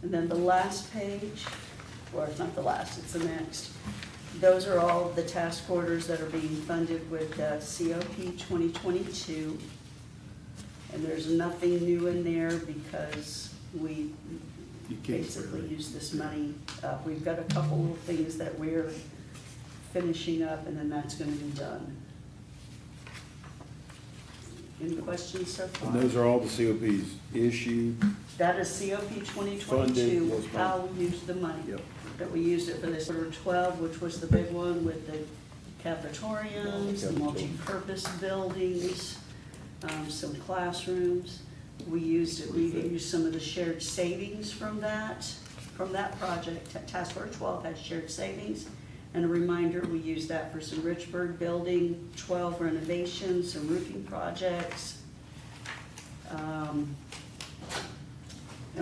And then the last page, or it's not the last, it's the next. Those are all the task orders that are being funded with COP 2022. And there's nothing new in there because we basically use this money. We've got a couple of things that we're finishing up, and then that's gonna be done. Any questions so far? And those are all the COPs issued? That is COP 2022, Funded, yes, how we used the money. Yep. That we used it for this order 12, which was the big one with the cafeteriums, the multi-purpose buildings, some classrooms. We used it, we used some of the shared savings from that project. Task Order 12 had shared savings. And a reminder, we used that for some Richburg Building 12 renovations, some roofing projects. And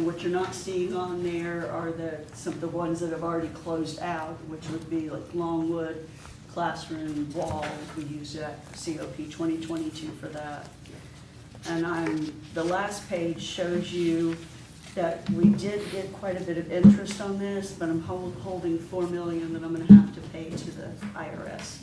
what you're not seeing on there are some of the ones that have already closed out, which would be like Longwood, classroom, wall. We used that COP 2022 for that. And the last page shows you that we did get quite a bit of interest on this, but I'm holding $4 million that I'm gonna have to pay to the IRS.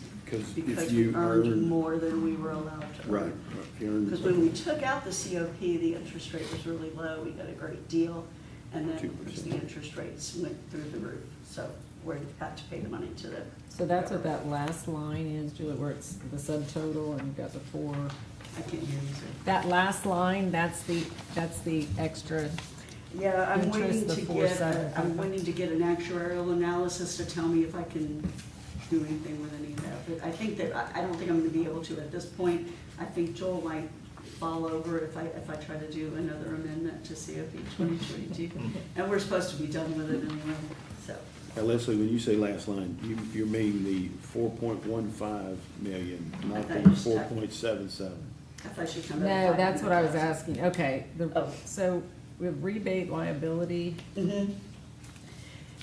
Because we earned more than we were allowed to earn. Right. Because when we took out the COP, the interest rate was really low, we got a great deal, and then 2%. the interest rates went through the roof. So we had to pay the money to the. So that's what that last line is, Julie, where it's the subtotal and you've got the 4. I can't hear you, sir. That last line, that's the extra. Yeah, I'm Interest, waiting the to 4.7. I'm waiting to get an actuarial analysis to tell me if I can do anything with any of that. But I think that, I don't think I'm gonna be able to at this point. I think Joel might fall over if I try to do another amendment to COP 2022. And we're supposed to be done with it anyway, so. Now Leslie, when you say last line, you mean the 4.15 million, not I the thought you said- 4.77. I thought you'd come back. No, that's what I was asking. Okay, Oh. so we have rebate liability,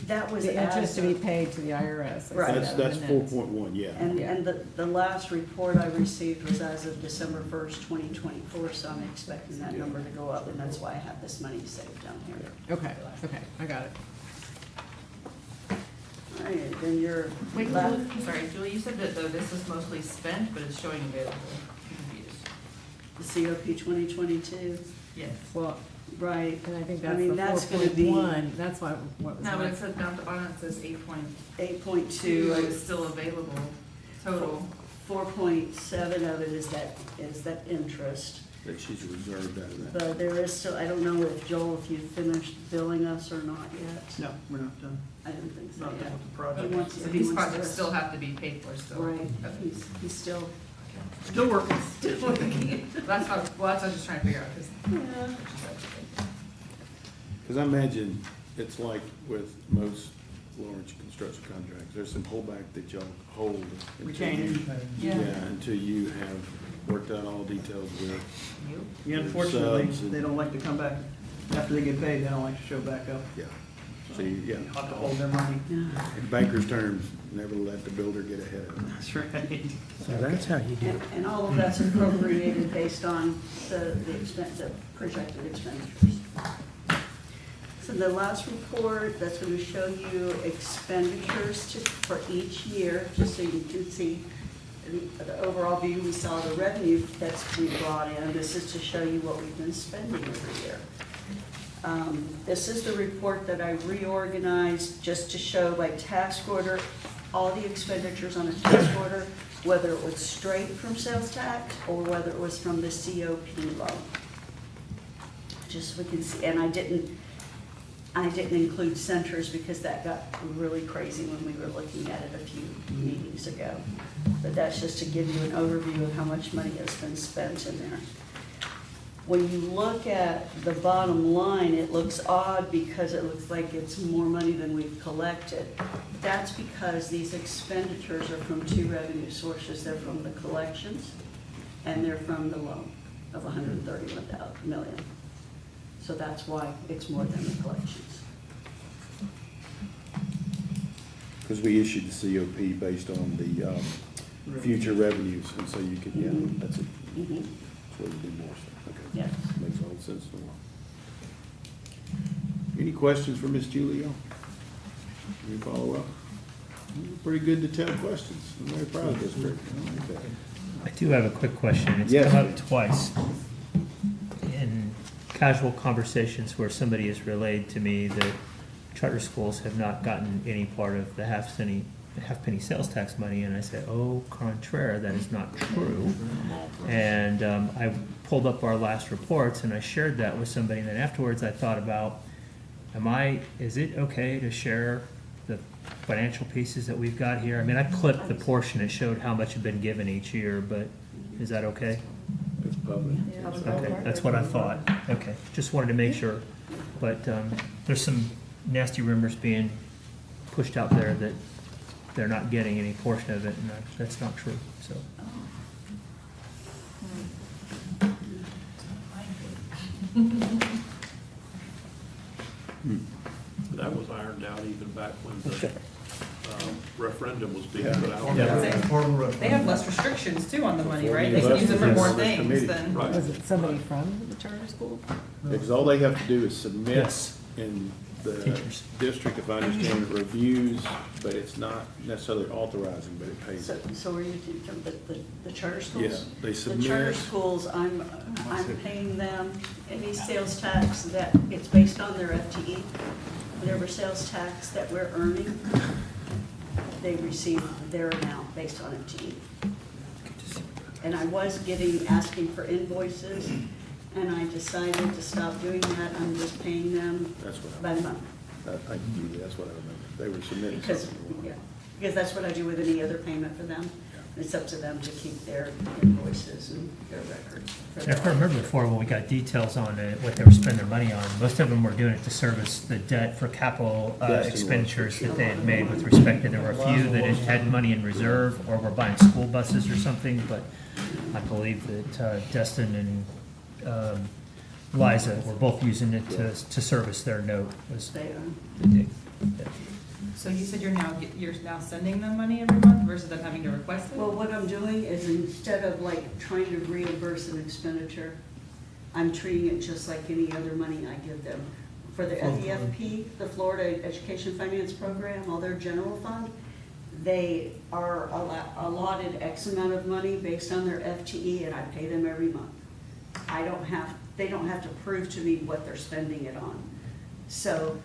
That was the interest to be as of- paid to the IRS. I see Right. that That's in the minutes. 4.1, yeah. And the last report I received was as of December 1st, 2024, so I'm expecting that number to go up, and that's why I have this money saved down here. Okay, I got it. All right, then you're. Wait, Julie, I'm sorry, Julie, you said that though this is mostly spent, but it's showing available. I'm confused. The COP 2022, Yes. Well, right. and I think I that's mean, the that's gonna be 4.1, that's why, what was No, but my, it says down at the bottom, it says 8.2 8.2, is still available total. 4.7 of it is that interest. That she's reserved out of that. But there is still, I don't know if Joel, if you finished billing us or not yet. No, we're not done. I didn't think so Not done yet. with the He project. wants- So he these wants projects to- still have to be paid for still. Right, Okay. he's still. Still working. Still working. That's what, well, that's what I was just trying to figure out, because. Yeah. Because I imagine it's like with most large construction contracts, there's some pullback that y'all hold. until Retained. you- Yeah, until you have worked out all details with. You? Yeah, unfortunately, Subs and- they don't like to come back, after they get paid, they don't like to show back up. Yeah. So, yeah. You have to hold their money. Yeah. In banker's terms, never let the builder get ahead of it. That's right. So that's how you do it. And all of that's appropriated based on the projected expenditures. So the last report, that's going to show you expenditures for each year, just so you can see the overall view. We saw the revenue that's been brought in. This is to show you what we've been spending every year. This is the report that I reorganized just to show by task order, all the expenditures on a task order, whether it was straight from sales tax or whether it was from the COP loan. Just so we can see, and I didn't include centers because that got really crazy when we were looking at it a few meetings ago. But that's just to give you an overview of how much money has been spent in there. When you look at the bottom line, it looks odd because it looks like it's more money than we've collected. That's because these expenditures are from two revenue sources. They're from the collections and they're from the loan of $131 million. So that's why it's more than the collections. Because we issued the COP based on the future revenues, and so you could, yeah, that's it. Mhm. That's what you do more, so, okay. Yes. Makes all the sense in the world. Any questions for Ms. Julio? Any follow-up? Pretty good to tell questions. I'm very proud of this group. I like that. I do have a quick question. It's Yes. come up twice in casual conversations where somebody has relayed to me that charter schools have not gotten any part of the half penny sales tax money, and I said, au contraire, that is not true. And I pulled up our last reports and I shared that with somebody, and then afterwards I thought about, is it okay to share the financial pieces that we've got here? I mean, I clipped the portion that showed how much had been given each year, but is that okay? It's public. Okay, that's what I thought. Okay, just wanted to make sure. But there's some nasty rumors being pushed out there that they're not getting any portion of it, and that's not true, so. That was ironed out even back when the referendum was being put out. Yeah. They have less restrictions too on the money, right? They Before can the use it for more Yes. Committee. things than. Right. Was it somebody from the charter school? Because all they have to do is submit, Yes. and the Teachers. district, if I understand it, reviews, but it's not necessarily authorizing, but it pays it. So are you from the charter schools? Yeah, they The charter submit, schools, I'm paying them any sales tax that, it's based on their FTE. Whatever sales tax that we're earning, they receive their amount based on FTE. And I was asking for invoices, and I decided to stop doing that. I'm just paying them that's what by the month. I do, that's what I remember. They were submitting Because, something. yeah, because that's what I do with any other payment for them. It's up to them to keep their invoices and their records. for And their if I remember before, when we got details on what they were spending their money on, most of them were doing it to service the debt for capital Yes, expenditures that they had made with respect to, there were a few that had money in reserve or were buying school buses or something, but I believe that Destin and Liza were both using it to service their note. Was They are. the dig. So you said you're now sending them money every month versus them having to request it? Well, what I'm doing is instead of like trying to reimburse an expenditure, I'm treating it just like any other money I give them. For the FEFP, the Florida Education Finance Program, all their general fund, they are allotted X amount of money based on their FTE, and I pay them every month. They don't have to prove to me what they're spending it on. So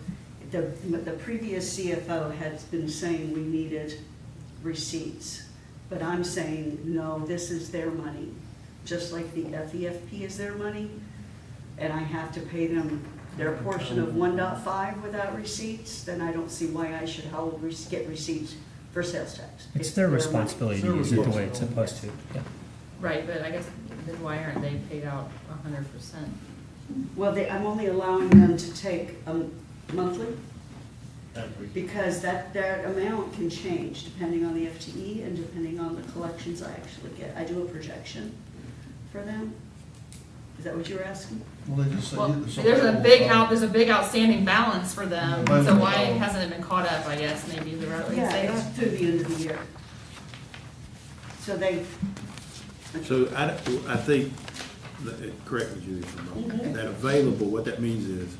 the previous CFO had been saying we needed receipts, but I'm saying, no, this is their money, just like the FEFP is their money, and I have to pay them their portion of 1.5 without receipts, then I don't see why I should get receipts for sales tax. It's their money. responsibility to use it the way it's supposed to, yeah. Right, but I guess then why aren't they paid out 100%? Well, I'm only allowing them to take monthly, because that amount can change depending on the FTE and depending on the collections I actually get. I do a projection for them. Is that what you were asking? Well, they just Well, said. there's a big outstanding balance for them, Yeah, so why hasn't it been caught up, I guess, maybe is the right way to Yeah, say it's that? through the end of the year. So So I think, correct me, Julie, if I'm wrong, that available, what that means is,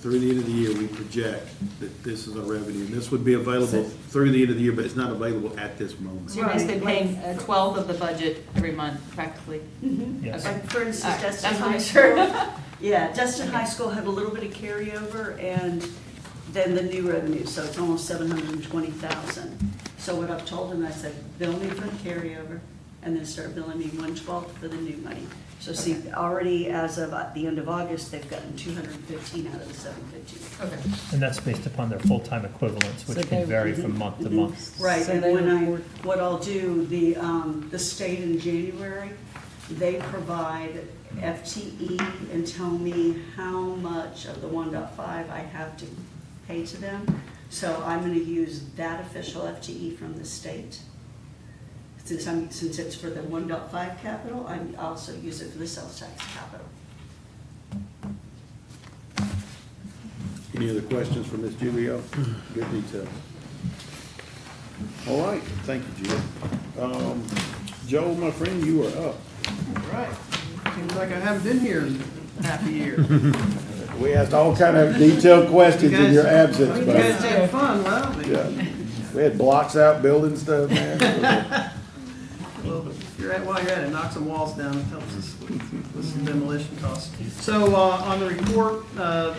through the end of the year, we project that this is our revenue, and this would be available through the end of the year, but it's not available at this moment. So you're basically paying a 12th of the budget every month, practically. Yes. like, for instance, Alright, Destin that's what High I'm School. sure. Yeah, Destin High School had a little bit of carryover and then the new revenue, so it's almost 720,000. So what I've told them, I said, bill me for the carryover and then start billing me 1/12 for the new money. So see, already as of the end of August, they've gotten 215 out of the 715. Okay. And that's based upon their full-time equivalents, which So can they- vary from month to month. Right, So and they when report- what I'll do, the state in January, they provide FTE and tell me how much of the 1.5 I have to pay to them. So I'm gonna use that official FTE from the state. Since it's for the 1.5 capital, I also use it for the sales tax capital. Any other questions for Ms. Julio? Good detail. All right, thank you, Julie. Joel, my friend, you are up. Right. Seems like I haven't been here in half a year. We asked all kind of detailed questions in your absence, You guys but, had fun, well, yeah. We had blocks out, building stuff, man. well, if you're while you're at it, knock some walls down, it helps us with some demolition costs. So, on the report, I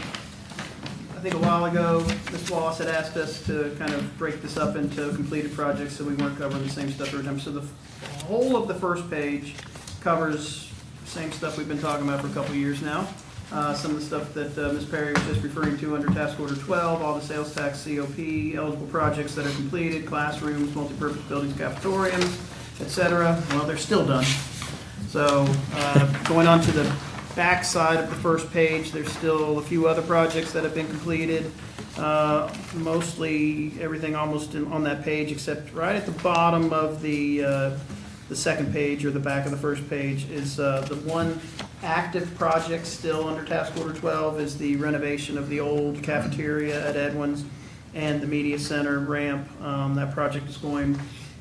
think a while ago, Ms. Wallace had asked us to kind of break this up into completed projects, so we weren't covering the same stuff every time. So the whole of the first page covers the same stuff we've been talking about for a couple of years now. Some of the stuff that Ms. Perry was just referring to under task order 12, all the sales tax COP eligible projects that are completed, classrooms, multipurpose buildings, cafetoriums, et cetera. Well, they're still done. So, going on to the back side of the first page, there's still a few other projects that have been completed. Mostly everything almost on that page, except right at the bottom of the second page or the back of the first page is the one active project still under task order 12 is the renovation of the old cafeteria at Edwin's and the media center ramp. That project is going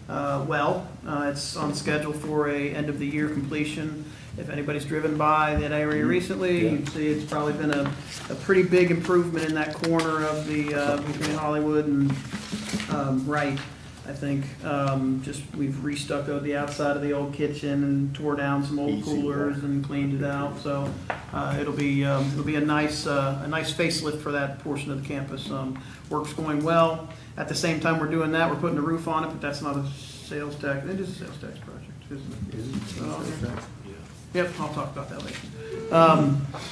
well. It's on schedule for a end of the year completion. If anybody's driven by that area recently, you'd see it's probably been a pretty big improvement in that corner of the, between Hollywood and Wright, I think. Just, we've restuccoed the outside of the old kitchen and tore down some old coolers and cleaned it out. So, it'll be a nice facelift for that portion of the campus. Work's going well. At the same time we're doing that, we're putting a roof on it, but that's not a sales tax, it is a sales tax project, isn't it? Yep, I'll talk about that later.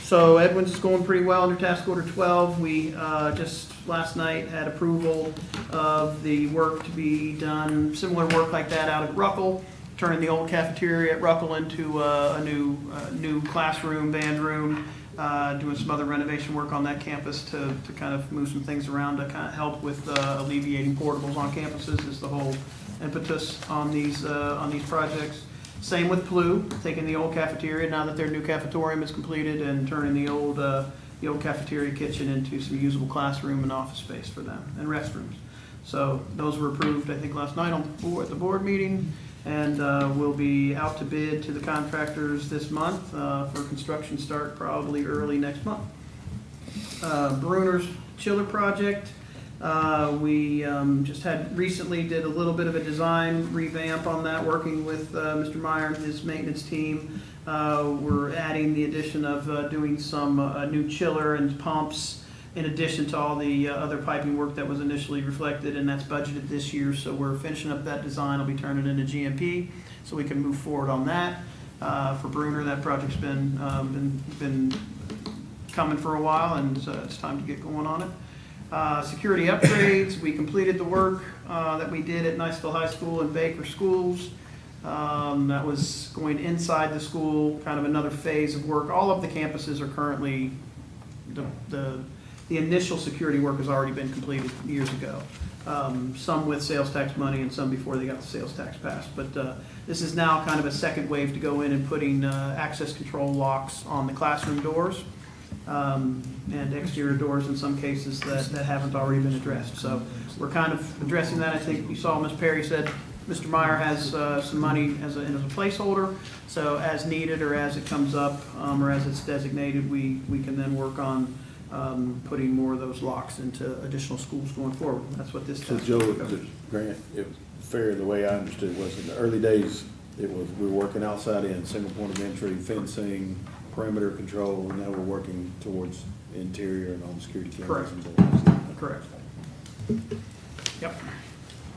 So Edwin's is going pretty well under task order 12. We just last night had approval of the work to be done, similar work like that out at Ruckle, turning the old cafeteria at Ruckle into a new classroom, band room, doing some other renovation work on that campus to kind of move some things around to kind of help with alleviating portables on campuses is the whole impetus on these projects. Same with Plu, taking the old cafeteria, now that their new cafetorium is completed, and turning the old cafeteria kitchen into some usable classroom and office space for them, and restrooms. So those were approved, I think, last night at the board meeting, and will be out to bid to the contractors this month for construction start probably early next month. Bruner's chiller project. We just recently did a little bit of a design revamp on that, working with Mr. Meyer and his maintenance team. We're adding the addition of doing some new chiller and pumps in addition to all the other piping work that was initially reflected, and that's budgeted this year. So we're finishing up that design. We'll be turning it into GMP so we can move forward on that. For Bruner, that project's been coming for a while, and so it's time to get going on it. Security upgrades, we completed the work that we did at Niceville High School and Baker Schools. That was going inside the school, kind of another phase of work. All of the campuses are currently, the initial security work has already been completed years ago. Some with sales tax money and some before they got the sales tax passed. But this is now kind of a second wave to go in and putting access control locks on the classroom doors. And exterior doors in some cases that haven't already been addressed. So we're kind of addressing that. I think you saw Ms. Perry said Mr. Meyer has some money as a placeholder. So as needed or as it comes up or as it's designated, we can then work on putting more of those locks into additional schools going forward. That's what this. So Joe, Grant, it was fair, the way I understood was in the early days, we were working outside in, single point of entry, fencing, perimeter control, and now we're working towards interior and all the security cameras and doors. Correct. Yep.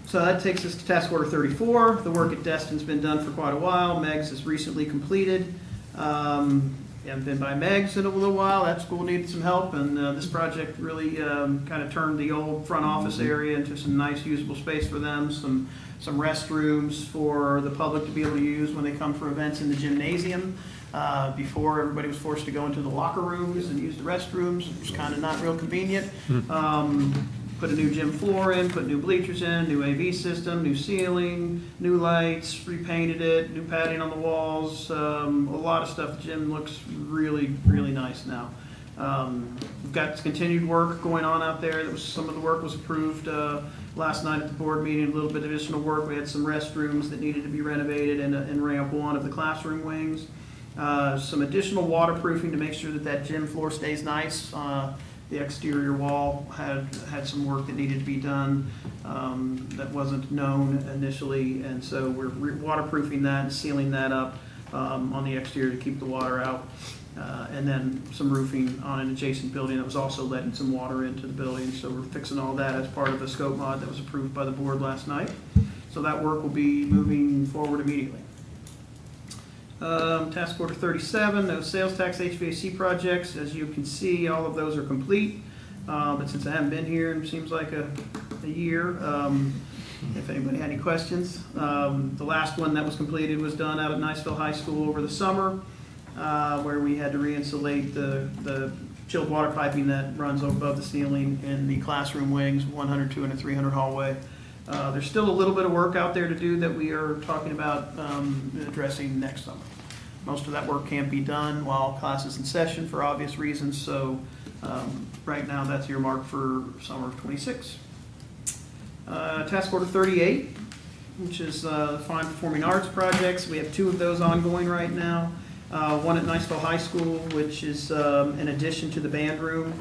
So that takes us to task order 34. The work at Destin's been done for quite a while. Meg's is recently completed. Haven't been by Meg's in a little while. That school needed some help, and this project really kind of turned the old front office area into some nice usable space for them, some restrooms for the public to be able to use when they come for events in the gymnasium. Before, everybody was forced to go into the locker rooms and use the restrooms. It was kind of not real convenient. Put a new gym floor in, put new bleachers in, new AV system, new ceiling, new lights, repainted it, new padding on the walls, a lot of stuff. The gym looks really, really nice now. We've got continued work going on out there. Some of the work was approved last night at the board meeting, a little bit of additional work. We had some restrooms that needed to be renovated in ramp 1 of the classroom wings. Some additional waterproofing to make sure that that gym floor stays nice. The exterior wall had some work that needed to be done that wasn't known initially, and so we're waterproofing that and sealing that up on the exterior to keep the water out. And then some roofing on an adjacent building that was also letting some water into the building, so we're fixing all that as part of the scope mod that was approved by the board last night. So that work will be moving forward immediately. Task order 37, those sales tax HVAC projects, as you can see, all of those are complete. But since I haven't been here, it seems like a year, if anybody had any questions. The last one that was completed was done out at Niceville High School over the summer, where we had to re-insulate the chilled water piping that runs above the ceiling in the classroom wings, 100, 200, 300 hallway. There's still a little bit of work out there to do that we are talking about addressing next summer. Most of that work can't be done while class is in session for obvious reasons, so right now that's earmarked for summer of '26. Task order 38, which is fine performing arts projects. We have 2 of those ongoing right now. One at Niceville High School, which is in addition to the band room.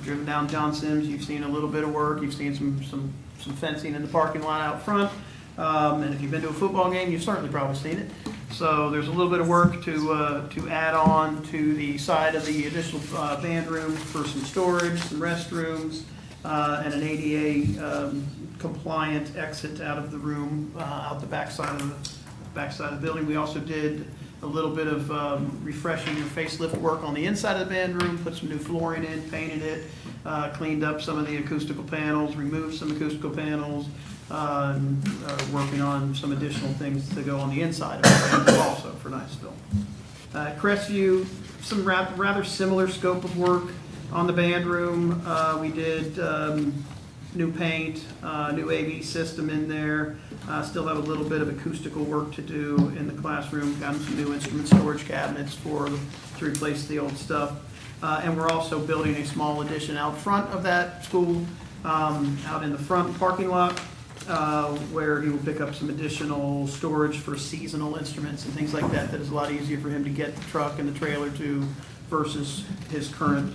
Driven down John Sims, you've seen a little bit of work. You've seen some fencing in the parking lot out front. And if you've been to a football game, you've certainly probably seen it. So there's a little bit of work to add on to the side of the additional band room for some storage, some restrooms, and an ADA compliant exit out of the room, out the backside of the building. We also did a little bit of refreshing and facelift work on the inside of the band room, put some new flooring in, painted it, cleaned up some of the acoustical panels, removed some acoustical panels, and working on some additional things to go on the inside of the band room also for Niceville. Crestview, some rather similar scope of work on the band room. We did new paint, new AV system in there. Still have a little bit of acoustical work to do in the classroom. Got some new instrument storage cabinets to replace the old stuff. And we're also building a small addition out front of that school, out in the front parking lot, where he will pick up some additional storage for seasonal instruments and things like that. That is a lot easier for him to get the truck and the trailer to versus his current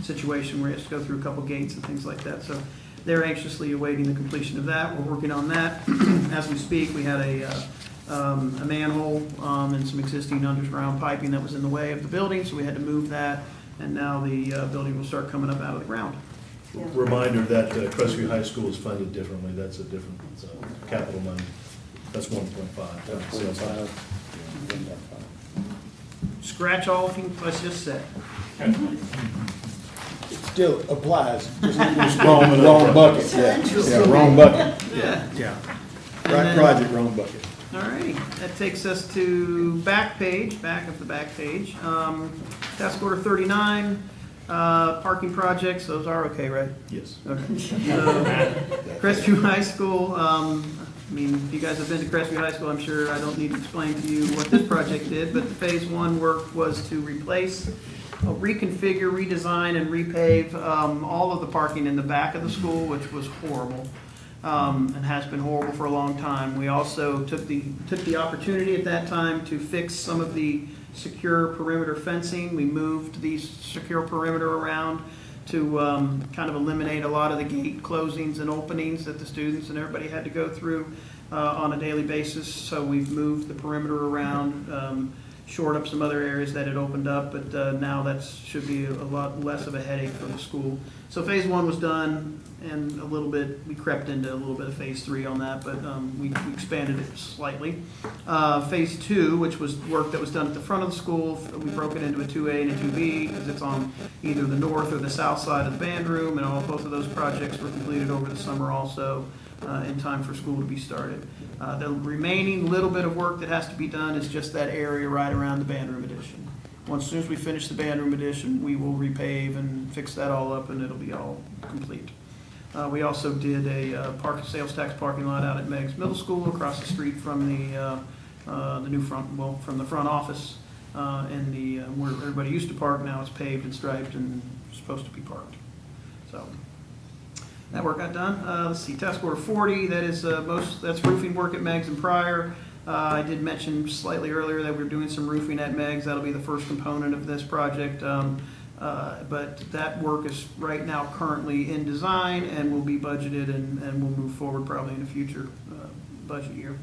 situation where he has to go through a couple gates and things like that. So they're anxiously awaiting the completion of that. We're working on that as we speak. We had a manhole and some existing underground piping that was in the way of the building, so we had to move that, and now the building will start coming up out of the ground. Yeah. Reminder that Crestview High School is funded differently. That's a different capital money. That's 1.5. Scratch all of things I just said. Still applies, just wrong bucket, yeah, wrong bucket, Yeah. right project, wrong bucket. All right, that takes us to back of the back page. Task order 39, parking projects, those are okay, right? Yes. Okay. Crestview High School, I mean, if you guys have been to Crestview High School, I'm sure I don't need to explain to you what this project did, but the phase 1 work was to replace, reconfigure, redesign, and repave all of the parking in the back of the school, which was horrible. And has been horrible for a long time. We also took the opportunity at that time to fix some of the secure perimeter fencing. We moved the secure perimeter around to kind of eliminate a lot of the gate closings and openings that the students and everybody had to go through on a daily basis. So we've moved the perimeter around, shored up some other areas that had opened up, but now that should be a lot less of a headache for the school. So phase 1 was done, and we crept into a little bit of phase 3 on that, but we expanded it slightly. Phase 2, which was work that was done at the front of the school, we broke it into a 2A and a 2B because it's on either the north or the south side of the band room, and both of those projects were completed over the summer also in time for school to be started. The remaining little bit of work that has to be done is just that area right around the band room addition. As soon as we finish the band room addition, we will repave and fix that all up, and it'll be all complete. We also did a sales tax parking lot out at Meigs Middle School across the street from the new from the front office, and where everybody used to park. Now it's paved and striped and supposed to be parked. So that work got done. Let's see, task order 40. That is that's roofing work at Meigs and Pryor. I did mention slightly earlier that we're doing some roofing at Meg's. That'll be the first component of this project. But that work is right now currently in design and will be budgeted and will move forward probably in a future budget year.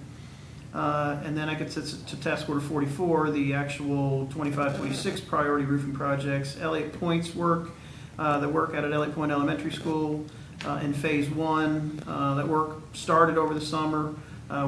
And then I get to task order 44, the actual 25-26 priority roofing projects. Elliott Point's work, the work out at Elliott Point Elementary School in phase 1. That work started over the summer.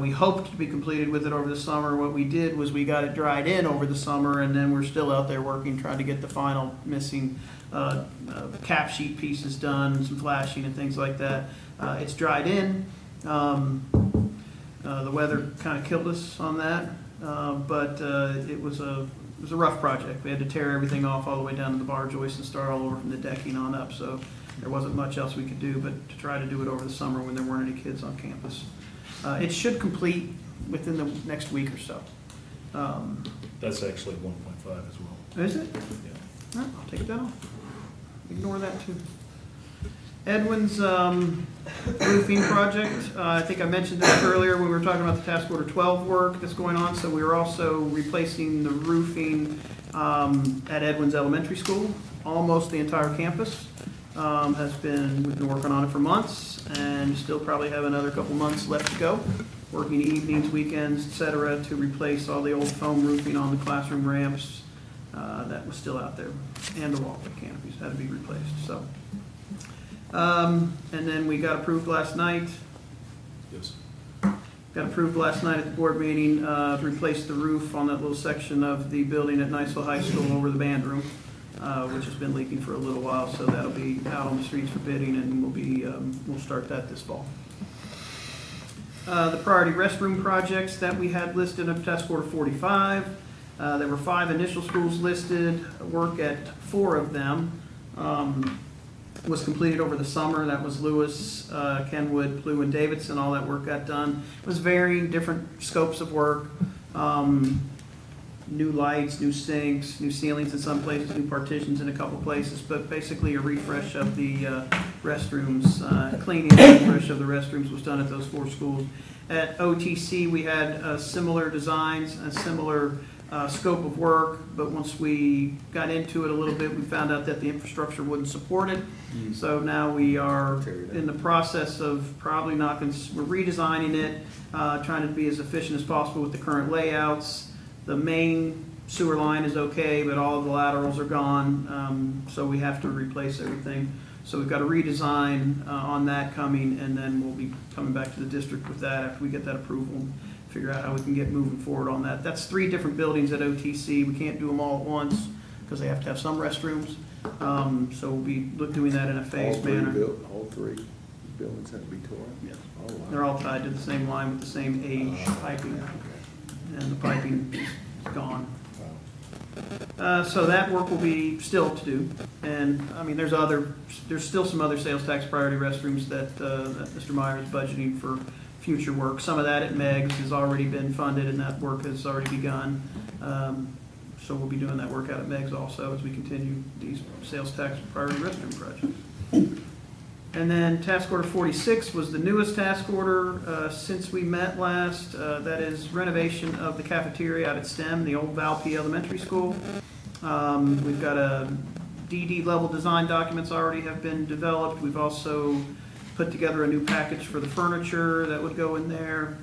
We hoped to be completed with it over the summer. What we did was we got it dried in over the summer, and then we're still out there working, trying to get the final missing cap sheet pieces done, some flashing and things like that. It's dried in. The weather kind of killed us on that, but it was a rough project. We had to tear everything off all the way down to the bar joist and start all over from the decking on up, so there wasn't much else we could do but to try to do it over the summer when there weren't any kids on campus. It should complete within the next week or so. That's actually 1.5 as well. Is it? Yeah. No, I'll take that off. Ignore that too. Edwin's roofing project, I think I mentioned this earlier when we were talking about the task order 12 work that's going on. So we are also replacing the roofing at Edwin's Elementary School. Almost the entire campus we've been working on it for months and still probably have another couple months left to go. Working evenings, weekends, etc., to replace all the old foam roofing on the classroom ramps that was still out there, and the walkway canopies had to be replaced. So, and then we got approved last night. Yes. Got approved last night at the board meeting to replace the roof on that little section of the building at Niceville High School over the band room, which has been leaking for a little while. So that'll be out on the streets for bidding, and we'll start that this fall. The priority restroom projects that we had listed in task order 45. There were 5 initial schools listed. Work at 4 of them was completed over the summer. That was Lewis, Kenwood, Plew, and Davidson. All that work got done. It was varying, different scopes of work. New lights, new sinks, new ceilings in some places, new partitions in a couple places, but basically a refresh of the restrooms, cleaning and refresh of the restrooms was done at those 4 schools. At OTC, we had similar designs, a similar scope of work, but once we got into it a little bit, we found out that the infrastructure wouldn't support it. So now we are in the process of probably we're redesigning it, trying to be as efficient as possible with the current layouts. The main sewer line is okay, but all of the laterals are gone, so we have to replace everything. So we've got a redesign on that coming, and then we'll be coming back to the district with that after we get that approval and figure out how we can get moving forward on that. That's 3 different buildings at OTC. We can't do them all at once because they have to have some restrooms. So we'll be doing that in a phased manner. All 3 buildings have to be torn? Yes. Oh, wow. They're all tied to the same line with the same age piping, and the piping is gone. So that work will be still to do, and I mean there's still some other sales tax priority restrooms that Mr. Meyer is budgeting for future work. Some of that at Meg's has already been funded, and that work has already begun. So we'll be doing that work out at Meg's also as we continue these sales tax priority restroom projects. And then task order 46 was the newest task order since we met last. That is renovation of the cafeteria out at STEM, the old Valpy Elementary School. We've got a DD level design documents already have been developed. We've also put together a new package for the furniture that would go in there,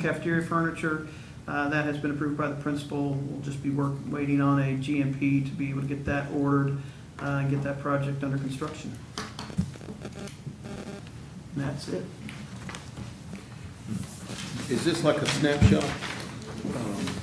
cafeteria furniture. That has been approved by the principal. We'll just be waiting on a GMP to be able to get that ordered and get that project under construction. And that's it. Is this like a snapshot?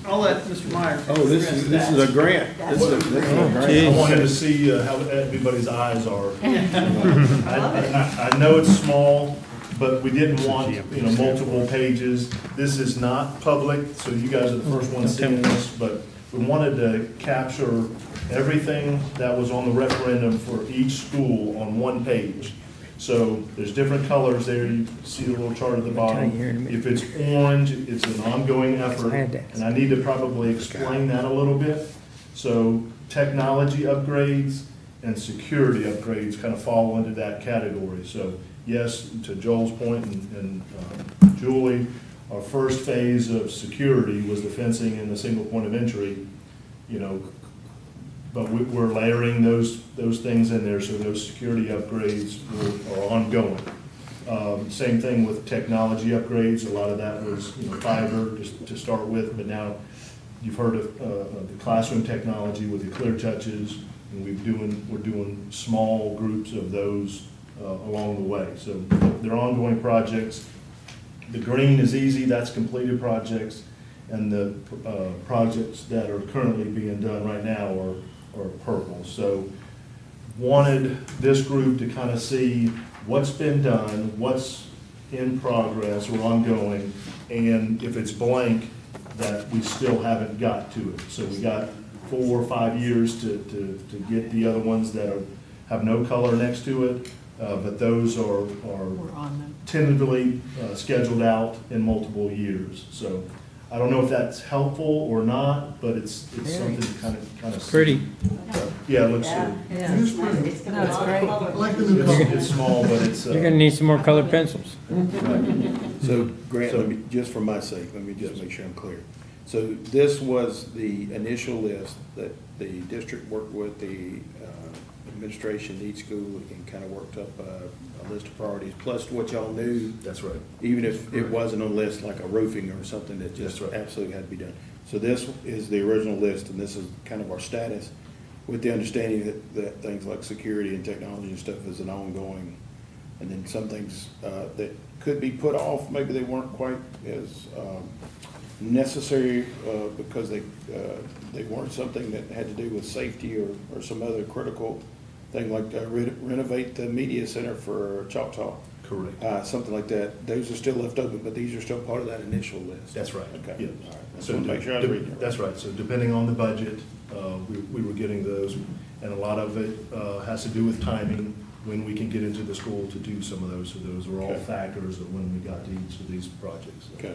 I'll let Mr. Meyer. Oh, this is a grant. This is a grant. I wanted to see how everybody's eyes are. I know it's small, but we didn't want, multiple pages. This is not public, so you guys are the first ones seeing this, but we wanted to capture everything that was on the referendum for each school on one page. So there's different colors there. You see the little chart at the bottom. If it's orange, it's an ongoing effort. And I need to probably explain that a little bit. So technology upgrades and security upgrades kind of fall into that category. So yes, to Joel's point and Julie, our first phase of security was the fencing and the single point of entry, you know, but we're layering those things in there, so those security upgrades are ongoing. Same thing with technology upgrades. A lot of that was, you know, fiber just to start with, but now you've heard of the classroom technology with the clear touches, and we're doing small groups of those along the way. So they're ongoing projects. The green is easy, that's completed projects, and the projects that are currently being done right now are purple. So wanted this group to kind of see what's been done, what's in progress or ongoing, and if it's blank, that we still haven't got to it. So we got 4 or 5 years to get the other ones that have no color next to it, but those are We're on them. tentatively scheduled out in multiple years. So I don't know if that's helpful or not, but it's something to kind of see. Pretty. Yeah, it looks Yeah, good. yeah. It's got No, a it's lot great. of color. It's small, but it's. You're gonna need some more colored pencils. So Grant, let me, just for my sake, let me just make sure I'm clear. So this was the initial list that the district worked with the administration, each school, and kind of worked up a list of priorities, plus what y'all knew, That's right. even if it wasn't on the list, like a roofing or something that just That's right. absolutely had to be done. So this is the original list, and this is kind of our status, with the understanding that things like security and technology and stuff is an ongoing, and then some things that could be put off, maybe they weren't quite as necessary because they weren't something that had to do with safety or some other critical thing, like renovate the media center for Choctaw. Correct. Something like that. Those are still left open, but these are still part of that initial list. That's right. Okay. Yeah. All right. I So just want to make sure I was reading it right. That's right. So depending on the budget, we were getting those, and a lot of it has to do with timing, when we can get into the school to do some of those. So those are all Okay. factors of when we got to each of these projects. Okay.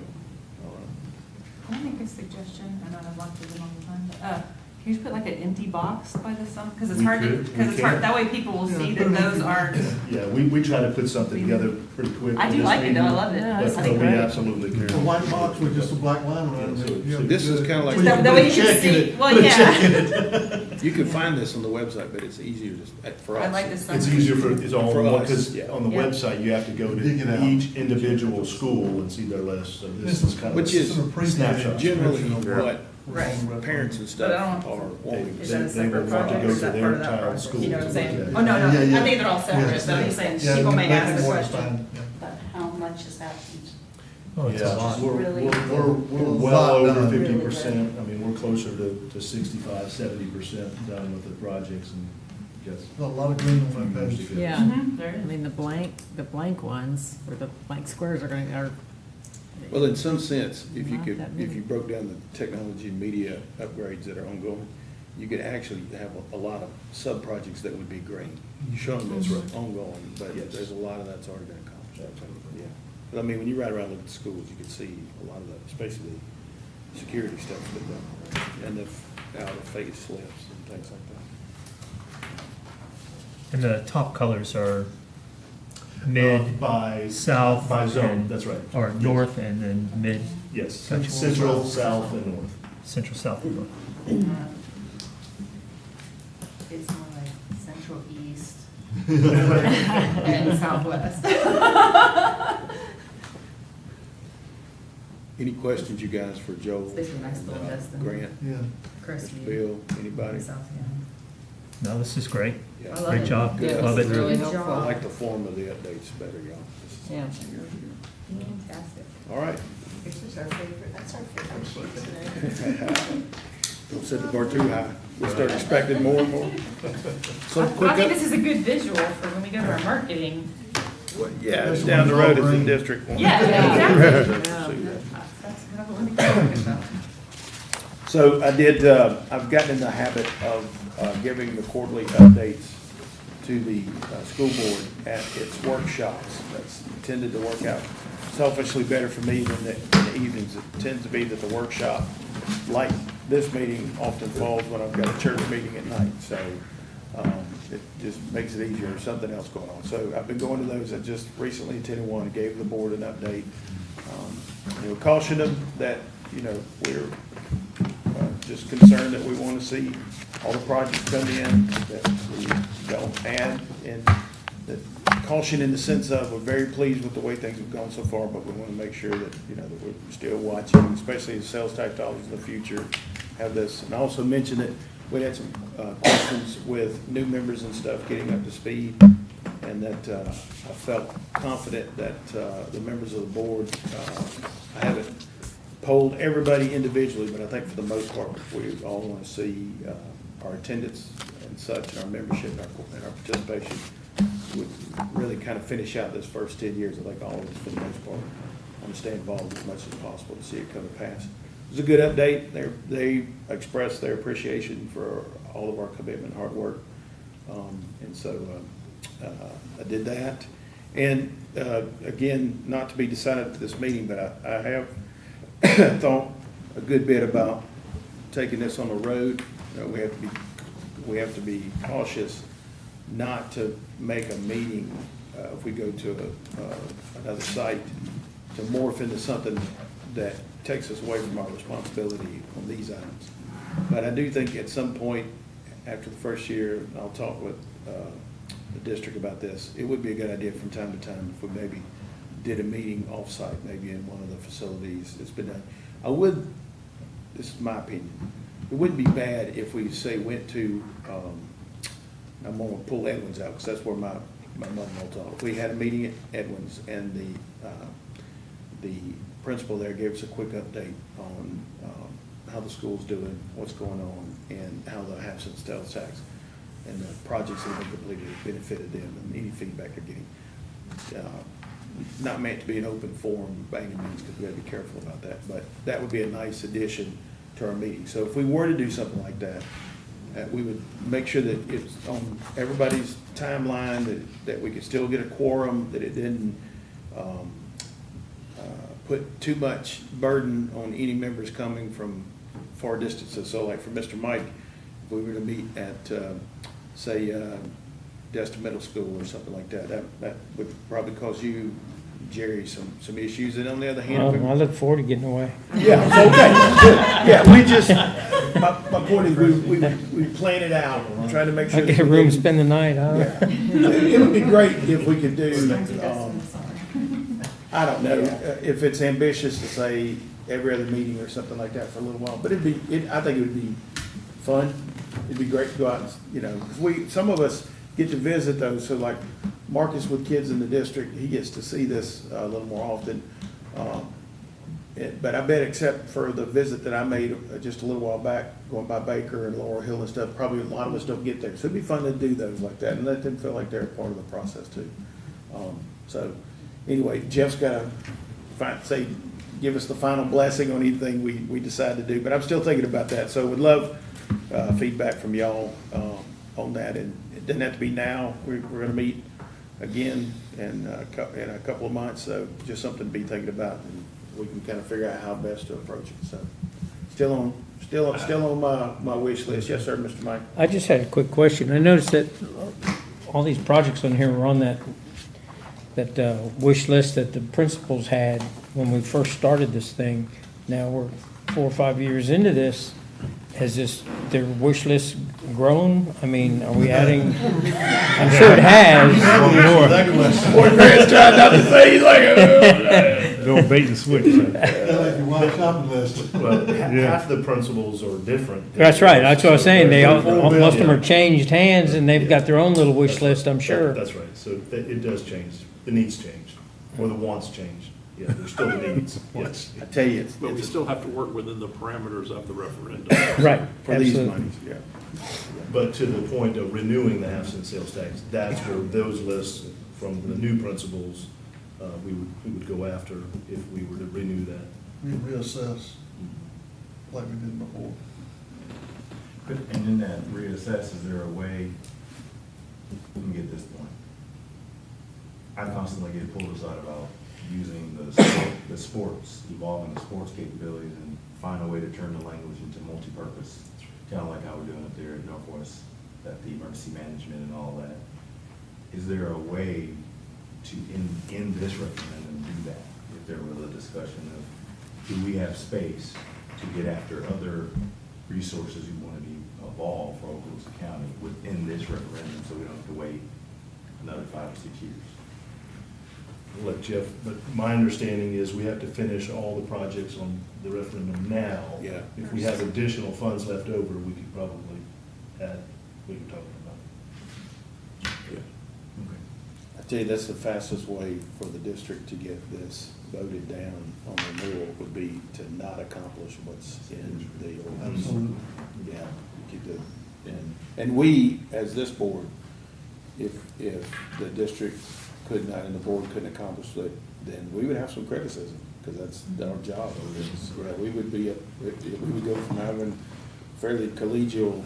All right. Can I make a suggestion? I know I've walked through them all the time, but, can you just put like an empty box by the sun? Because it's We hard to, could. because We it's hard, can. that way people will see that those aren't, Yeah, we try to put something together pretty quick. I for do this like it though, I meeting, love it. Yeah, I that's But think we great. absolutely A can. white box with just a black line around it. Yeah, so this is kinda like- That way you can see, well, yeah. You can find this on the website, but it's easier for us. I like this. It's easier for, it's all For one, us, because yeah. on the Yeah. website, you have to go Dig it to out. each individual school and see their list. So this is kind of. Which is a snapshot. generally what Right. parents and But I stuff don't- are wanting. Is that a They separate will want to project go or is to that their part of that child project? school You know what I'm to saying? look at Oh, no, no, Yeah, yeah. I think they're all separate, Yes. but I'm saying Yeah, people may black ask and the white is question. fine, yeah. But how much is that? Oh, it's a Yeah, lot. we're Really? well Lot over done. 50%. I mean, we're closer to 65, 70% done with the projects, and yes. A lot of green on that page. Yeah, Mhm, there I is. mean, the blank ones, or the blank squares are. Well, in some sense, if you Not could, that if many. you broke down the technology and media upgrades that are ongoing, you could actually have a lot of sub-projects that would be green. You show them as ongoing, but Yes. there's a lot of that's already been accomplished. Yeah. But I mean, when you ride around, look at the schools, you can see a lot of that, especially the security stuff, and the out of face slips and things like that. And the top colors are mid, By. south. By zone, and- that's right. Or Yes. north and then mid, Yes, Gotcha. central, south, and north. central, south, and north. It's more like central east and southwest. Any questions, you guys, for Joel? These are nice little Justin. Grant, Yeah. Chris, Mr. Bill, anybody? South End. No, this is great. Yeah. I love Great it. job. Yeah, Love it's it. really Good helpful. I job. like the form of the updates better, y'all. This is- Yeah. Fantastic. All right. This is our favorite, that's our favorite sheet today. Don't set the bar too high. We'll start expecting more and more. So I quick think up. this is a good visual for when we go to our marketing. Yeah, it's down the road as the district. wants. Yeah, exactly. See that. That's what I'm talking about. So I did, I've gotten in the habit of giving the quarterly updates to the school board at its workshops. That's tended to work out selfishly better for me than the evenings. It tends to be that the workshop, like this meeting, often falls when I've got a church meeting at night. So it just makes it easier, or something else going on. So I've been going to those. I just recently attended one, gave the board an update. caution them that, we're just concerned that we want to see all the projects come in, that we don't add, and that caution in the sense of, we're very pleased with the way things have gone so far, but we want to make sure that, that we're still watching, especially as sales tax dollars in the future have this. And I also mentioned that we had some questions with new members and stuff getting up to speed, and that I felt confident that the members of the board, I haven't polled everybody individually, but I think for the most part, we all want to see our attendance and such, and our membership and our participation would really kind of finish out this first 10 years. I think all of us, for the most part, want to stay involved as much as possible to see it come to pass. It was a good update. They expressed their appreciation for all of our commitment and hard work. And so I did that. And again, not to be decided at this meeting, but I have thought a good bit about taking this on the road. We have to be cautious not to make a meeting, if we go to another site, to morph into something that takes us away from our responsibility on these items. But I do think at some point after the first year, and I'll talk with the district about this, it would be a good idea from time to time if we maybe did a meeting off-site, maybe in one of the facilities. It's been done. This is my opinion, it wouldn't be bad if we, say, went to, I'm gonna pull Edwards out, because that's where my mother-in-law taught. If we had a meeting at Edwards, and the principal there gave us a quick update on how the school's doing, what's going on, and how the half-cent sales tax and the projects that have been completed have benefited them, and any feedback they're getting. Not meant to be an open forum by any means, because we gotta be careful about that, but that would be a nice addition to our meeting. So if we were to do something like that, we would make sure that it's on everybody's timeline, that we could still get a quorum, that it didn't put too much burden on any members coming from far distances. So like for Mr. Mike, if we were to meet at, say, Destin Middle School or something like that, that would probably cause you, Jerry, some issues. And on the other hand, I look forward to getting away. yeah, okay, good. Yeah, we just, my point is, we plan it out, trying to make sure. I get a room to spend the night, huh? Yeah. It would be great if we could do, I don't know, if it's ambitious to say every other meeting or something like that for a little while, but I think it would be fun. It'd be great to go out, 'cause some of us get to visit those, so like Marcus with kids in the district, he gets to see this a little more often. But I bet except for the visit that I made just a little while back, going by Baker and Laurel Hill and stuff, probably a lot of us don't get there. So it'd be fun to do those like that and let them feel like they're a part of the process too. So anyway, Jeff's got to give us the final blessing on anything we decide to do. But I'm still thinking about that. So would love feedback from y'all on that. And it doesn't have to be now. We're going to meet again in a couple of months. So just something to be thinking about, and we can kind of figure out how best to approach it. So still on my wish list. Yes, sir, Mr. Mike. I just had a quick question. I noticed that all these projects on here were on that wish list that the principals had when we first started this thing. Now we're 4 or 5 years into this. Has their wish list grown? I mean, are we adding? I'm sure it has. That question. Boy, Grant's trying not to say, he's like, Don't bait and switch. Like you want a shopping list. Well, half the principles are different. That's right. That's what I was saying. Most of them are Yeah. changed hands, and they've got their own little wish list, I'm sure. That's right, so it does change, the needs change, or the wants change, yeah, there's still the needs, yes. I tell you, But we still have to work within the parameters of the referendum. Right. for these Absolutely. monies, yeah. But to the point of renewing the half-cent sales tax, that's where those lists from the new principles, we would go after if we were to renew that. We can reassess like we did before. But, and in that reassess, is there a way we can get this point? I constantly get pulled aside about using the sports, evolving the sports capabilities and find a way to turn the language into multi-purpose, kind of like how we're doing up there at Northwest, that the emergency management and all that. Is there a way to, in this referendum, do that? if there was a discussion of, do we have space to get after other resources we want to be evolved for Okaloosa County within this referendum, so we don't have to wait another 5 or 6 years? I'll let Jeff, but my understanding is we have to finish all the projects on the referendum now. Yeah. If we have additional funds left over, we could probably add, we can talk about. Yeah. Okay. I tell you, that's the fastest way for the district to get this voted down on renewal would be to not accomplish what's in the ordinance. Absolutely. Yeah, you could do, and we, as this board, if the district could not, and the board couldn't accomplish it, then we would have some criticism, because that's our job. Yeah, we would be, we would go from having fairly collegial,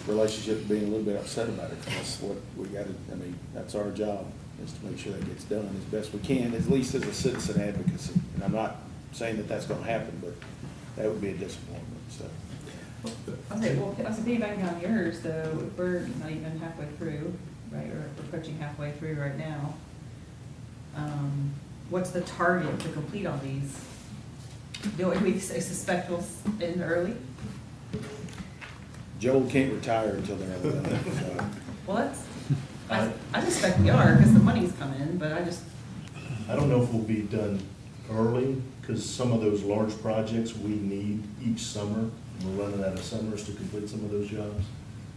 relationship to being a little bit upset about it. That's what we gotta, I mean, that's our job, is to make sure that gets done as best we can, at least as a citizen advocacy. And I'm not saying that that's gonna happen, but that would be a disappointment, so. Okay, well, I was piggybacking on yours, so if we're not even halfway through, right, or we're approaching halfway through right now, what's the target to complete all these? Do we suspect we'll end early? Joel can't retire until they're all done, so. Well, I suspect we are, because the money's come in, but I don't know if we'll be done early, because some of those large projects we need each summer. We're running out of summers to complete some of those jobs.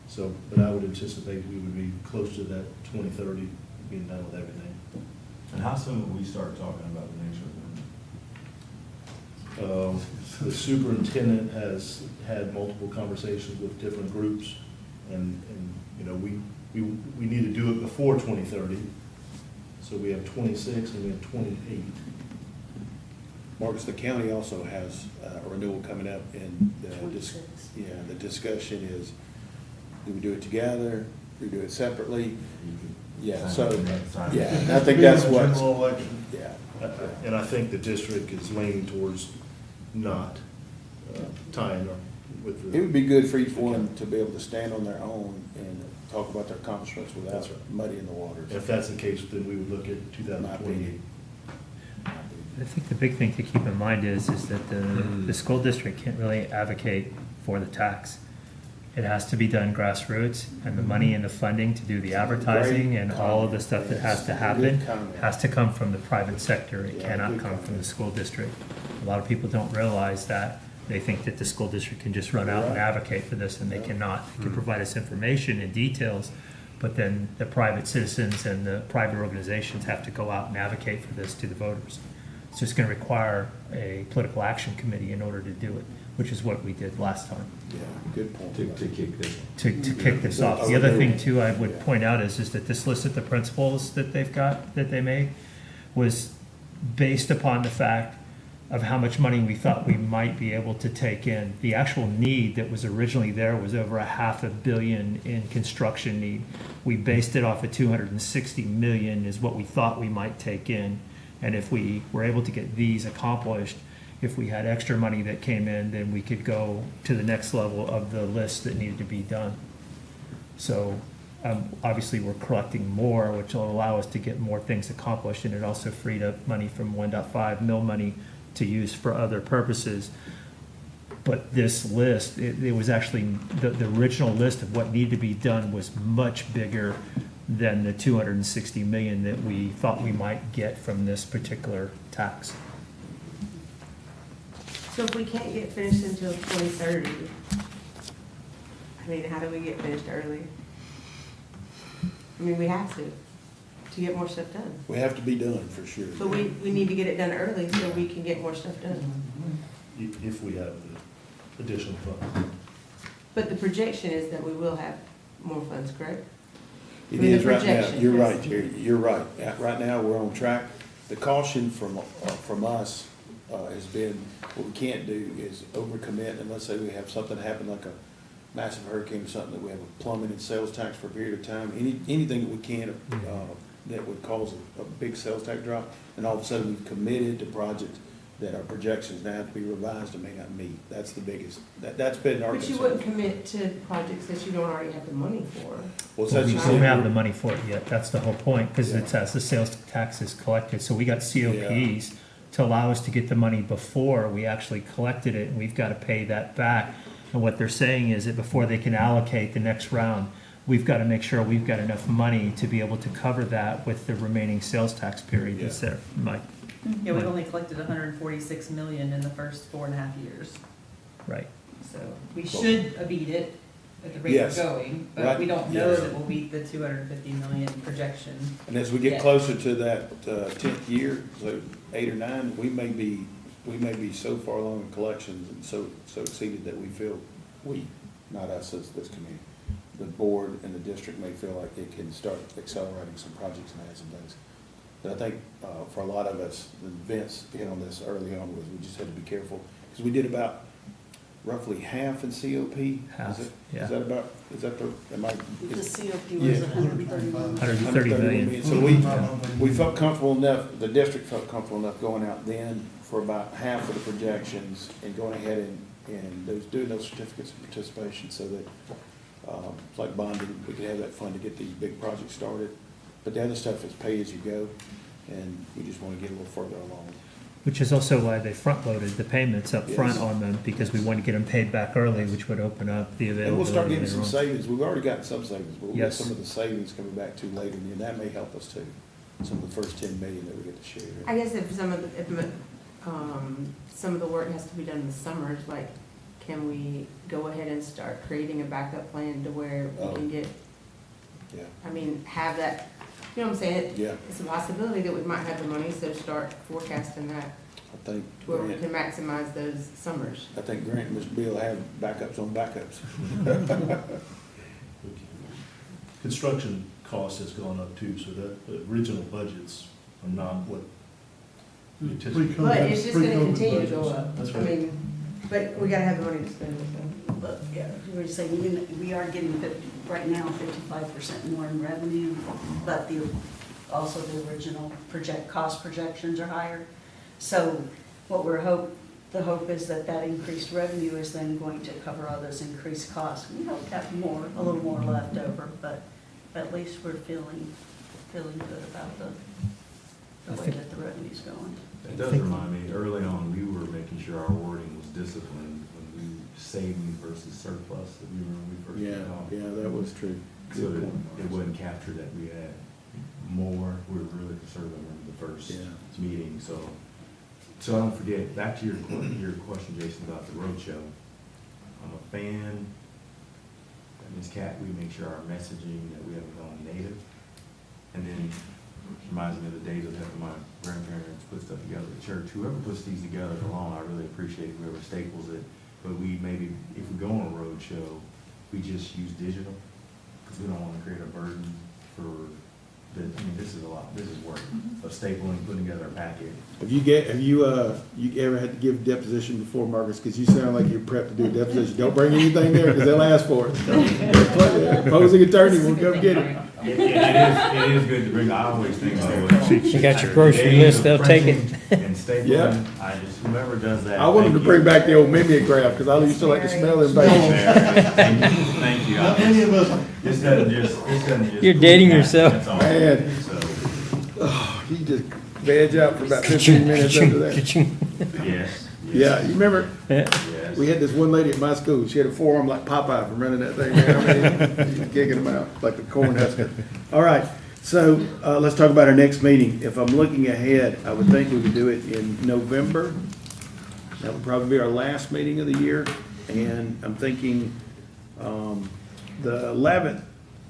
So, but I would anticipate we would be close to that 2030 being done with everything. And how soon will we start talking about the next referendum? The superintendent has had multiple conversations with different groups, and you know, we need to do it before 2030. So we have 26 and we have 28. Marcus, the county also has a renewal coming up, and the 26. the discussion is, do we do it together, do we do it separately? Yeah, so, yeah, I think that's what. General election. Yeah. And I think the district is leaning towards not tying up with the. It would be good for each one to be able to stand on their own and talk about their accomplishments without That's right. muddying the waters. If that's the case, then we would look at In my 2028. opinion. I think the big thing to keep in mind is that the school district can't really advocate for the tax. It has to be done grassroots, and the money and the funding to do the advertising and all of the stuff that has to happen Good comment. has to come from the private sector. It Yeah, cannot good come from comment. the school district. A lot of people don't realize that. They think that the school district can just run out and Right. advocate for this, and they Yeah. cannot. They can provide us information and details, but then the private citizens and the private organizations have to go out and advocate for this to the voters. So it's gonna require a political action committee in order to do it, which is what we did last time, Yeah, good point. To kick this one. to kick this off. The other thing too, I would point out is that this list of the principles that they've got, that they made, was based upon the fact of how much money we thought we might be able to take in. The actual need that was originally there was over $500 million in construction need. We based it off of 260 million is what we thought we might take in. And if we were able to get these accomplished, if we had extra money that came in, then we could go to the next level of the list that needed to be done. So obviously, we're collecting more, which will allow us to get more things accomplished, and it also freed up money from 1.5 mil money to use for other purposes. But this list, it was actually, the original list of what needed to be done was much bigger than the 260 million that we thought we might get from this particular tax. So if we can't get finished until 2030, I mean, how do we get finished early? I mean, we have to get more stuff done. We have to be done, for sure. But we need to get it done early so we can get more stuff done. If we have the additional funds. But the projection is that we will have more funds, correct? It I mean, the is right now, projection you're is- right, Jerry, you're right. Right now, we're on track. The caution from us has been, what we can't do is overcommit, and let's say we have something happen like a massive hurricane or something, that we have a plummet in sales tax for a period of time, anything that we can, that would cause a big sales tax drop, and all of a sudden we've committed to projects that our projections now have to be revised and may not meet. That's the biggest, that's been our But you concern. wouldn't commit to projects that you don't already have the money for. Well, So such we as don't have the money for it yet, that's the whole point, because Yeah. it's as the sales tax is collected, so we got COPs to allow us to get the money before we actually collected it, and we've got to pay that back. And what they're saying is that before they can allocate the next round, we've got to make sure we've got enough money to be able to cover that with the remaining sales tax period that's there, Mike. Yeah, we've only collected 146 million in the first 4.5 years, Right. so we should beat it at the rate we're Yes. going, but Right. we don't know Yes. that we'll beat the 250 million projection. And as we get Yeah. closer to that 10th year, so 8 or 9, we may be so far along in collections and so exceeded that we feel, not us as this committee, the board and the district may feel like it can start accelerating some projects and add some things. But I think for a lot of us, Vince hit on this early on, was we just had to be careful, because we did about roughly half in COP. Half, Is it? yeah. Is that about, is that the, am I? The COP Yeah. was 130 million. 130 million. So we felt comfortable enough, the district felt comfortable enough going out then for about half of the projections and going ahead and doing those certificates of participation so that, it's like bonding, we could have that fund to get these big projects started. But the other stuff is pay as you go, and we just want to get a little further along. Which is also why they front-loaded the payments up front Yes. on them, because we want to get them paid back early, which would open up the And availability. we'll start getting later some on. savings, we've already gotten some savings, but we'll get Yes. some of the savings coming back too later, and that may help us too. Some of the first 10 million that we get to share. I guess if some of the work has to be done in the summers, like, can we go ahead and start creating a backup plan to where we can get, Yeah, I mean, have that, you know what I'm saying? yeah, It's a possibility that we might have the money, so start forecasting that I think. to where we Grant- can maximize those summers. I think Grant and Mr. Bill have backups on backups. Construction cost has gone up too, so that the original budgets are not what we anticipated. But it's just gonna continue to go up. That's I right. mean, but we gotta have the money to spend it, so. But, yeah, you were saying, we are getting right now 55% more in revenue, but also the original cost projections are higher. So what the hope is that increased revenue is then going to cover all those increased costs. We hope to have a little more left over, but at least we're feeling good about the way that the revenue's going. It does remind me, early on, we were making sure our wording was disciplined when we saving versus surplus, if you remember when we first Yeah, got on. yeah, that was true. So that it wouldn't capture that we had more, we were really conservative in the first Yeah. meeting, so I don't forget, back to your question, Jason, about the roadshow. I'm a fan, Ms. Cat, we make sure our messaging, that we haven't gone native. And then reminds me of the days of having my grandparents put stuff together at church. Whoever puts these together alone, I really appreciate whoever staples it. But we maybe, if we go on a road show, we just use digital, because we don't want to create a burden for this is a lot, this is work of stapling, putting together a packet. Have you ever had to give deposition before, Marcus? Because you sound like you're prepped to do a deposition. Don't bring anything there, because they'll ask for it. Opposing attorney will come get it. It is good to bring, I always think about it. You got your grocery list, they'll take it. And stapling, Yeah. I just, whoever does that. I wanted to thank bring you. back the old mimeograph, because I used to like to smell them back. Thank you. Not many of us. This doesn't just. You're dating yourself. That's all. Man. So, Oh, you just veg out for about 15 minutes after that. yes. Yeah, you remember, Yes. we had this one lady at my school, she had a forearm like Popeye from running that thing, man. I mean, kicking them out like the corn husker. All right, so let's talk about our next meeting. If I'm looking ahead, I would think we would do it in November. That would probably be our last meeting of the year. And I'm thinking the 11th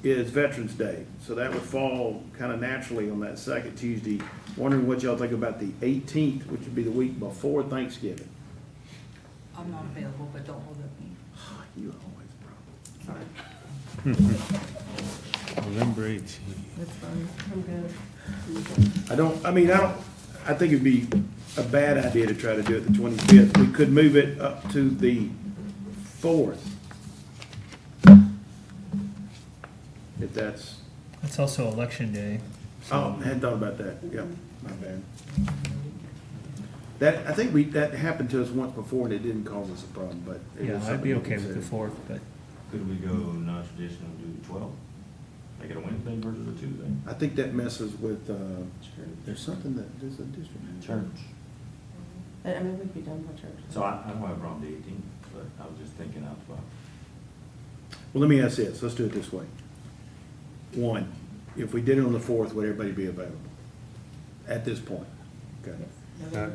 is Veterans Day, so that would fall kind of naturally on that second Tuesday. Wondering what y'all think about the 18th, which would be the week before Thanksgiving. I'm not available, but don't hold up me. You always problem. November 18th. That's fine, I'm good. I think it'd be a bad idea to try to do it the 25th. We could move it up to the 4th. If that's, It's also election day. so- I hadn't thought about that. Yep, my bad. I think that happened to us once before and it didn't cause us a problem, but. it Yeah, was I'd something be to okay with the consider. fourth, but Could we go non-traditional and do the 12th? Make it a Wednesday versus a Tuesday? I think that messes with, there's something that, there's a district. Church. I mean, we'd be done by church. So I don't have a problem with the 18th, but I was just thinking out the box. Well, let me ask this, let's do it this way. One, if we did it on the fourth, would everybody be available? At this point? Okay.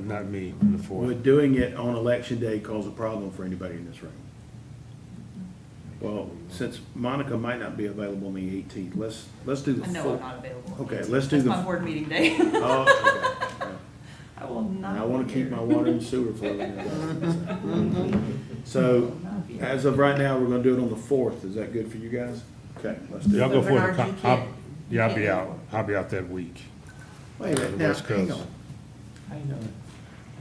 Not me, on the fourth. Would doing it on election day cause a problem for anybody in this room? Well, since Monica might not be available on the 18th, let's do the I know I'm fourth. not available. Okay, let's do That's the. my board meeting day. Oh, okay. I will not. I want to keep my water and sewer flowing. So, as of right now, we're gonna do it on the fourth. Is that good for you guys? Okay, let's do Y'all it. go for Bernard, it. you can't- Yeah, I'll you be can't out. I'll be out that week. Wait a minute, the now, West hang Coast. on. How you doing?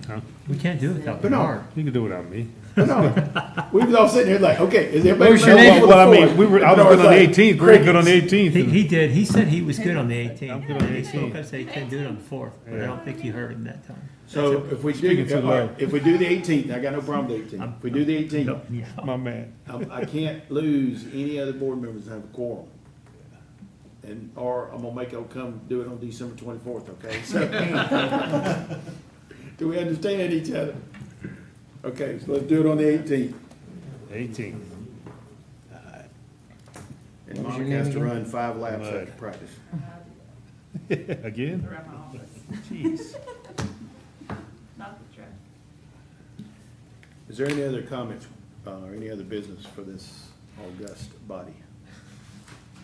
Huh? we can't do it without But no. Bernard. You can do it without me. No, we was all sitting here like, okay, is everybody Where's your available name? for the Well, I mean, fourth? I was good on the 18th. We were good on the Crickets. 18th. He did, he said he was good on the 18th. I'm good on the He spoke 18th. up, said he couldn't do it on the 4th, but I don't think you heard him that time. So if we Speaking do, too low. if we do the 18th, I got no problem with the 18th. If we do the 18th, Yeah. My man. I can't lose any other board members that have a quorum. And, or I'm gonna make them come do it on December 24th, okay? So, do we understand each other? Okay, so let's do it on the 18th. 18th. And What was your Monica name has to again? run 5 laps Mud. after practice. Again? Around my office. Jeez. Not the trash. Is there any other comments, or any other business for this august body?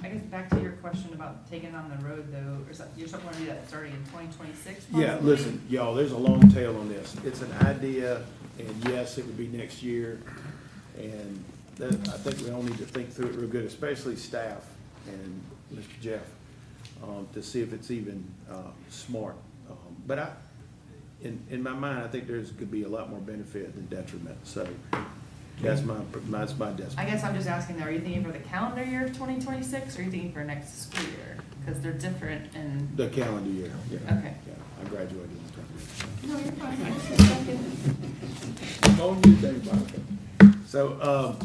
I guess back to your question about taking on the road though, or something, you're something to do that starting in 2026 Yeah, possibly? listen, y'all, there's a long tail on this. It's an idea, and yes, it would be next year. And that, I think we all need to think through it real good, especially staff and Mr. Jeff, to see if it's even, smart. But in my mind, I think could be a lot more benefit than detriment, so that's my guess. I guess I'm just asking though, are you thinking for the calendar year of 2026 or are you thinking for next school year? Because they're different and, The calendar year, yeah. Okay. Yeah, I graduated in 20. no, you're fine. I just was checking. So,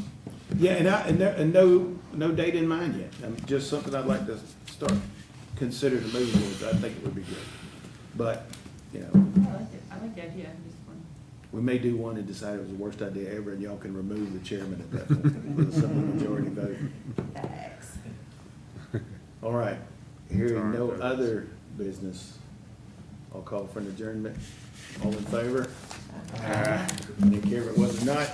yeah, and no date in mind yet. Just something I'd like to start, consider to move towards. I think it would be good. But, you know, I like it. I like the idea. I'm just wondering. we may do one and decide it was the worst idea ever, and y'all can remove the chairman at that point with a simple majority vote. Thanks. All right, hearing no other business, I'll call for an adjournment. All in favor? Didn't care if it was or not.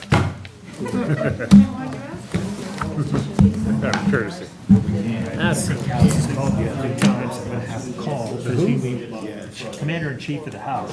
Out of courtesy. That's called you 2 times, I'm gonna have to call, because you mean Yeah. Commander-in-Chief of the House.